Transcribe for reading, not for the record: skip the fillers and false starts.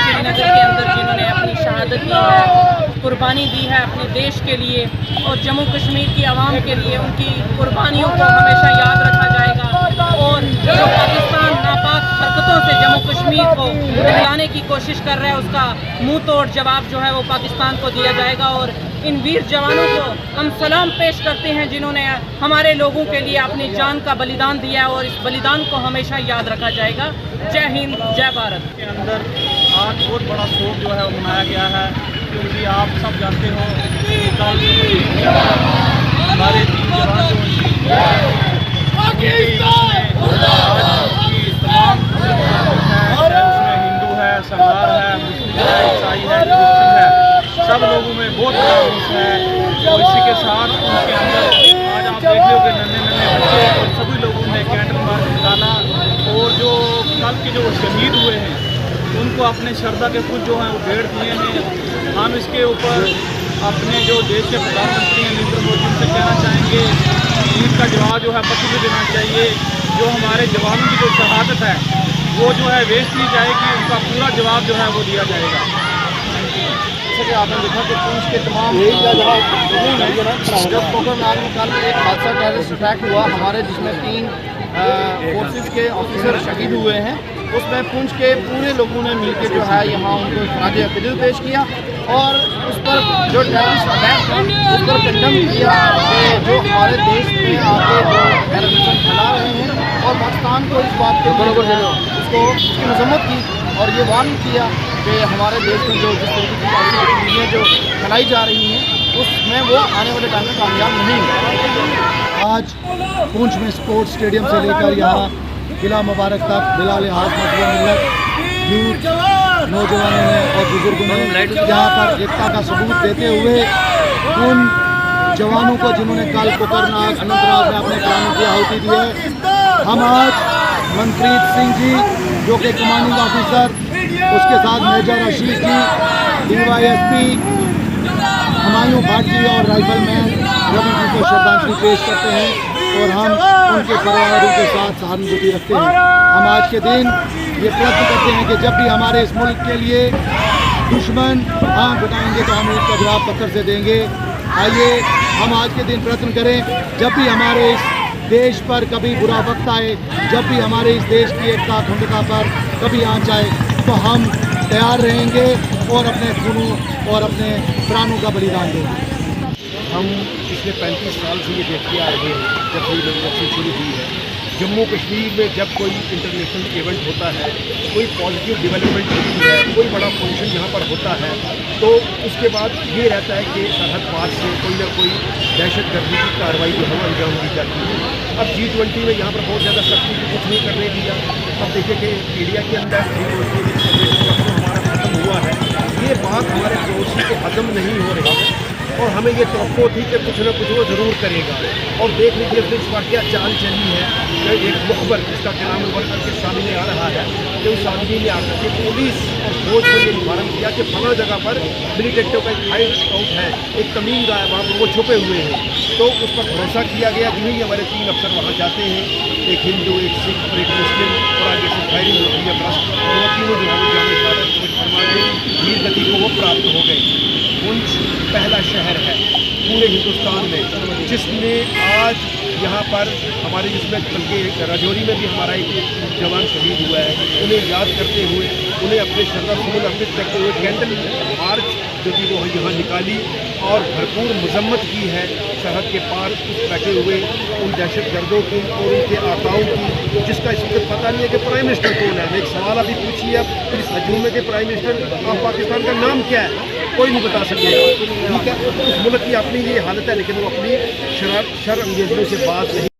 श्रीनगर के अंदर जिन्होंने अपनी शहादत दी है, कुर्बानी दी है अपने देश के लिए और जम्मू कश्मीर की आवाम के लिए, उनकी कुर्बानियों को हमेशा याद रखा जाएगा। और जो पाकिस्तान नापाक हरकतों से जम्मू कश्मीर को हिलाने की कोशिश कर रहा है, उसका मुंह तोड़ जवाब जो है वो पाकिस्तान को दिया जाएगा। और इन वीर जवानों को हम सलाम पेश करते हैं जिन्होंने हमारे लोगों के लिए अपनी जान का बलिदान दिया है, और इस बलिदान को हमेशा याद रखा जाएगा। जय हिंद, जय भारत। के अंदर आज बहुत बड़ा शोक जो है वो मनाया गया है, क्योंकि आप सब जानते हो हमारे तीन जवान उसमें हिंदू है, सरदार है, मुस्लिम है, ईसाई है, क्रिश्चियन है, सब लोगों में बहुत बड़ा रोष है। और इसी के साथ उनके अंदर आज आप देख लो कि नन्हे नन्हे बच्चे और सभी लोगों ने कैंडल मार्च निकाला, और जो कल के जो शहीद हुए हैं उनको अपने श्रद्धा के फूल जो हैं वो भेंट दिए हैं। हम इसके ऊपर अपने जो देश के प्रधानमंत्री हैं नरेंद्र मोदी से कहना चाहेंगे कि इसका जवाब जो है पक्ष भी देना चाहिए। जो हमारे जवानों की जो शहादत है वो जो है वेस्ट नहीं जाएगी, उनका पूरा जवाब जो है वो दिया जाएगा। जैसे कि आपने देखा कि पुलिस के तमाम जब कोकरनाग में कल एक हादसा टेररिस्ट अटैक हुआ हमारे, जिसमें 3 फोर्सेस के ऑफिसर शहीद हुए हैं, उसमें पुंछ के पूरे लोगों ने मिलकर जो है यहाँ उनको खराज अक़ीदत पेश किया और उस पर जो टेररिस्ट अटैक था उस पर कंडम किया कि जो हमारे देश में आके जो टेररिज्म फैला रहे हैं, और पाकिस्तान को इस बात के उसको उसकी मजम्मत की और ये वार्न किया कि हमारे देश में जो जिस तरीके की गतिविधियाँ जो फैलाई जा रही हैं उसमें वो आने वाले टाइम में कामयाब नहीं है। आज पुंछ में स्पोर्ट्स स्टेडियम से लेकर यहाँ किला मुबारक तक बिला लिहाज मजबूत मिलत यूथ नौजवानों ने और बुजुर्गों ने यहाँ पर एकता का सबूत देते हुए उन जवानों को जिन्होंने कल कोकरनाग अनंतनाग में अपने प्राणों की आहुति दी है, हम आज मनप्रीत सिंह जी जो कि कमांडिंग ऑफिसर, उसके साथ मेजर आशीष जी, DYSP हुमायूं भाटी और राइफलमैन रवि जी को श्रद्धांजलि पेश करते हैं और हम उनके परिवारों के साथ सहानुभूति रखते हैं। हम आज के दिन ये प्रयत्न करते हैं कि जब भी हमारे इस मुल्क के लिए दुश्मन आँख उठाएंगे तो हम इसका जवाब पत्थर से देंगे। आइए हम आज के दिन प्रयत्न करें, जब भी हमारे इस देश पर कभी बुरा वक्त आए, जब भी हमारे इस देश की एकता अखंडता पर कभी आँच आए, तो हम तैयार रहेंगे और अपने खूनों और अपने प्राणों का बलिदान देंगे। हम पिछले 35 साल से ये देखते आ रहे हैं, जब से डेमोक्रेसी शुरू हुई है, जम्मू कश्मीर में जब कोई इंटरनेशनल इवेंट होता है, कोई पॉजिटिव डेवलपमेंट होती है, कोई बड़ा फंक्शन यहाँ पर होता है, तो उसके बाद ये रहता है कि सरहद पार से कोई ना कोई दहशतगर्दी की कार्रवाई जो है अंजाम दी जाती है। अब G20 में यहाँ पर बहुत ज़्यादा सख्ती से कुछ नहीं करने दिया। अब देखिए कि इंडिया के अंदर G20 हमारा ख़त्म हुआ है, ये बात हमारे पड़ोसी को हजम नहीं हो रही है और हमें ये तवक्को थी कि कुछ न कुछ वो ज़रूर करेगा। और देख लीजिए फिर इस बार क्या चाल चली है, एक मुखबर जिसका नाम उभर करके सामने आ रहा है कि उस आदमी ने आकर के पुलिस और फौज को ये निवारण किया कि फला जगह पर मिलिटेंटों का एक हाई आउट है, एक तमीम है वहाँ पर वो छुपे हुए हैं। तो उस पर भरोसा किया गया कि नहीं, हमारे 3 अफसर वहाँ जाते हैं, एक हिंदू, एक सिख और एक मुस्लिम, और आगे से फायरिंग होती है, बस वो तीनों जो है वो जाने वीर गति को वो प्राप्त हो गए। पुंछ पहला शहर है पूरे हिंदुस्तान में जिसने आज यहाँ पर हमारे जिसमें बल्कि राजौरी में भी हमारा एक जवान शहीद हुआ है, उन्हें याद करते हुए, उन्हें अपने श्रद्धासुमन अर्पित करते हुए कैंडल मार्च जो थी वो यहाँ निकाली और भरपूर मजम्मत की है सरहद के पार बैठे हुए उन दहशतगर्दों की और उनके आकाओं की, जिसका इस वक्त पता नहीं है कि प्राइम मिनिस्टर कौन है। एक सवाल अभी पूछिए अब इस हजूमे के प्राइम मिनिस्टर ऑफ पाकिस्तान का नाम क्या है, कोई नहीं बता सकेगा। ठीक है, उस मुल्क की अपनी ये हालत है, लेकिन वो अपनी शर अंगेजों से बात नहीं